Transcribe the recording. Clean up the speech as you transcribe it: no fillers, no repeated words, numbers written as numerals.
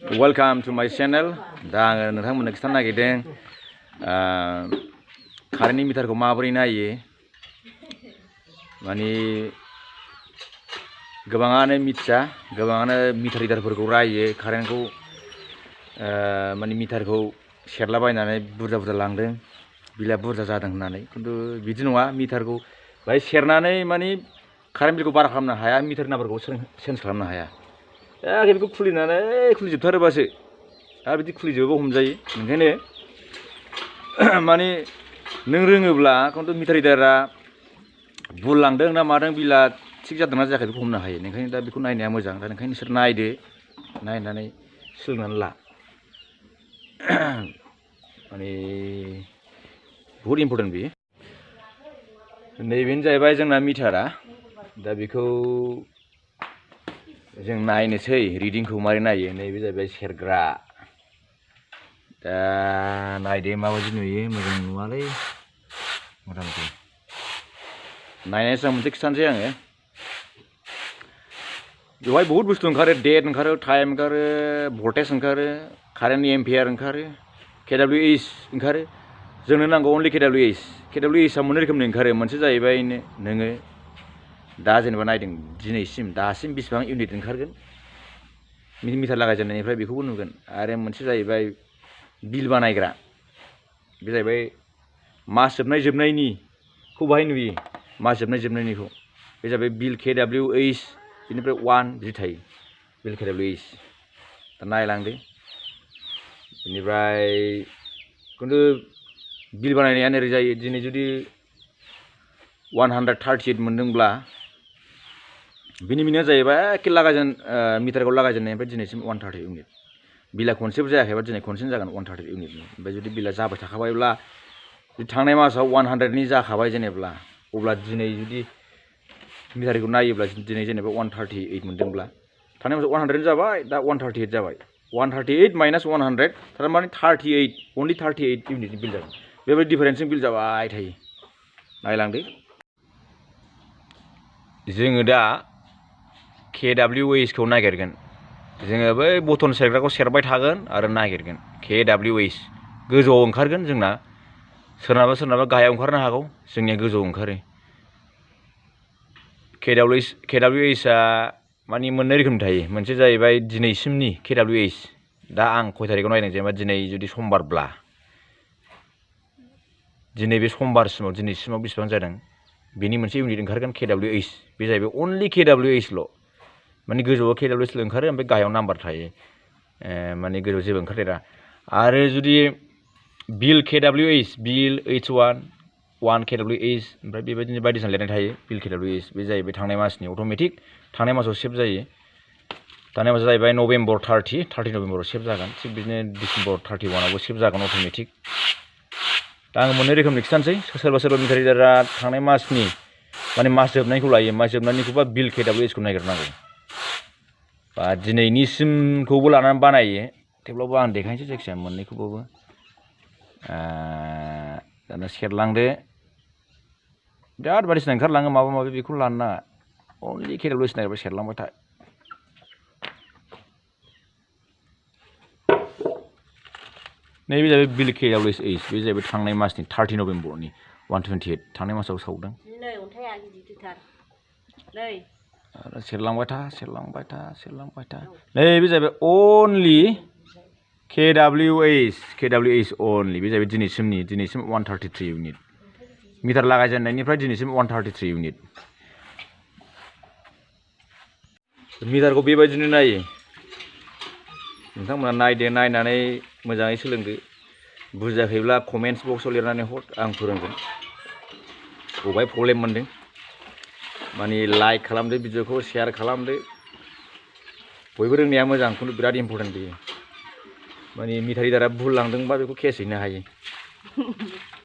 Welcome to my channel. दा आङो नोंथांमोननो खिथानो नागिरदों कारेन्टनि मिटारखौ माबोरै नायो। माने गोबाङानो मिथिया, गोबाङानो मिटार रिडारफोरखौ रायो कारेन्टखौ माने मिटारखौ सेरलाबायनानै बुरजा लांदों, बिला बुरजा जादों होननानै। खिन्थु बिदि नङा, मिटारखौ बाहाय सेरनानै माने कारेन्ट बिलखौ बारा खालामनो हाया, मिटार नाम्बारखौ चेन्ज खालामनो हाया। बेखौ खुलिजोबथारोबासो आरो बिदि खुलिजोबो हमजायो। ओंखायनो माने नों रोङोब्ला खिन्थु मिटार रिडारा भुल लांदों ना मादों, बिला थिग जादोंना जायाखै बेखौ हमनो हायो। ओंखायनो दा बेखौ नायनाया मोजां। दा ओंखायनो नोंसोर नायदो, नायनानै सोलोंनानै ला। माने बहुद इम्पर्टेन्ट बेयो। नैबेनो जाहैबाय जोंना मिटारा। दा बेखौ जों नायनोसै रिडिंखौ मारै नायो। नैबे जाहैबाय सेरग्रा। दा नायदो माबायदि नुयो, मोजां नुवालै मथा मथि। नायनायनि सिगां मोनसे खिथानोसै आङो। बेवहाय बहुद बुस्थु ओंखारो, डेट ओंखारो, टाइम ओंखारो, भल्टेज ओंखारो, कारेन्टनि एम्पियार ओंखारो, KWH ओंखारो। जोंनो नांगौ अनलि KWH। KWH आ मोननै रोखोमनि ओंखारो। मोनसे जाहैबाय नोङो दा जेनेबा नायदों दासिम बेसेबां इउनिट ओंखारगोन मिटार लागायजेननायनिफ्राय बेखौबो नुगोन। आरो मोनसे जाहैबाय बिल बानायग्रा। बे जाहैबाय मास जोबनायनिखौ बाहाय नुयो, मास जोबनायनिखौ। बे जाहैबाय बिल KWH, बिनिफ्राय 1 बिदि थायो बिल KWH। दा नायलांदो। बेनिफ्राय खिन्थु बिल बानायनाया ओरै जायो, दिनै जुदि 138 मोनदोंब्ला बिनि मिनिङा जाहैबाय एखे मिटारखौ लागायजेननायनिफ्राय दिनैसिम 130 इउनिट। बिला खनसेबो जायाखैबा दिनै खनसेनो जागोन 130 इउनिटनि। ओमफ्राय जुदि बिला जाबाय थाखाबायब्ला, थांनाय मासाव 100नि जाखाबाय जेनेब्ला, अब्ला दिनै जुदि मिटारखौ नायोब्ला दिनै जेनेबा 138 मोनदोंब्ला, थांनाय मासाव 100 जाबाय, दा 138 जाबाय। 138 माइनास 100 थारमाने 38, अनलि 38 इउनिटनि बिल जागोन। बेबायदि डिफारेन्सजों बिल जाबाय थायो। नायलांदो। जोङो दा KWH खौ नागिरगोन। जोङो बै बटन सेरग्राखौ सेरबाय थागोन आरो नागिरगोन। KWH गोजौआव ओंखारगोन जोंना। सोरनाबा गाहायाव ओंखारनो हागौ, जोंनिया गोजौआव ओंखारो। KWH आ माने मोननै रोखोमनि थायो। मोनसे जाहैबाय दिनैसिमनि KWH। दा आं खय थारिखआव नायदों, जेनेबा दिनै जुदि समबारब्ला, दिनै बे समबारसिमाव दिनैसिमाव बेसेबां जादों बेनि मोनसे इउनिट ओंखारगोन KWH। बे जाहैबाय अनलि KWH ल'। माने गोजौआव KWH ल' ओंखारो, ओमफ्राय गाहायाव नाम्बार थायो। माने गोजौआव जेबो ओंखारदेरा। आरो जुदि बिल KWH, बिल H1 KWH, ओमफ्राय बेबायदिनो बायदिसिना लिरनाय थायो बिल KWH। बे जाहैबाय थांनाय मासनि अट'मेटिक, थांनाय मासाव सेभ जायो। थांनाय मासाव जाहैबाय नभेम्बर 30 नभेम्बराव सेभ जागोन। थिग बिदिनो डिसेम्बर 31 आवबो सेभ जागोन अट'मेटिक। दा आं मोननै रोखोमनि खिथानोसै। सोरबा मिटार रिडारा थांनाय मासनि माने मास जोबनायखौ लायो। मास जोबनायनिखौबा बिल KWH खौ नागिरनांगौ। बा दिनैनिसिमखौबो लानानै बानायो। थेवब्लाबो आं देखायनोसै जायखिजाया मोननैखौबाबो। दाना सेरलांदो। बिराद बायदिसिना ओंखारलाङो माबा माबि, बेखौ लानो नाङा। अनलि KWH नागिरबाय सेरलांबाय था। नैबे जाहैबाय बिल KWH। बे जाहैबाय थांनाय मासनि 30 नभेम्बरनि 128 थांनाय मासाव सावदों। आरो सेरलांबाय था। नैबे जाहैबाय अनलि KWH अनलि। बे जाहैबाय दिनैसिम 133 इउनिट। मिटार लागायजेननायनिफ्राय दिनैसिम 133 इउनिट। मिटारखौ बेबायदिनो नायो। नोंथांमोना नायदो, नायनानै मोजाङै सोलोंदो। बुजियाखैब्ला कमेन्ट्स बक्सआव लिरनानै हर, आं फोरोंगोन। बबेहाय प्रब्लेम मोनदों। माने लाइक खालामदो, भिडिअखौ शेयार खालामदो। बयबो रोंनाया मोजां, खिन्थु बिराद इम्पर्टेन्ट बेयो। माने मिटार रिडारा भुल लांदोंबा बेखौ केस हैनो हायो।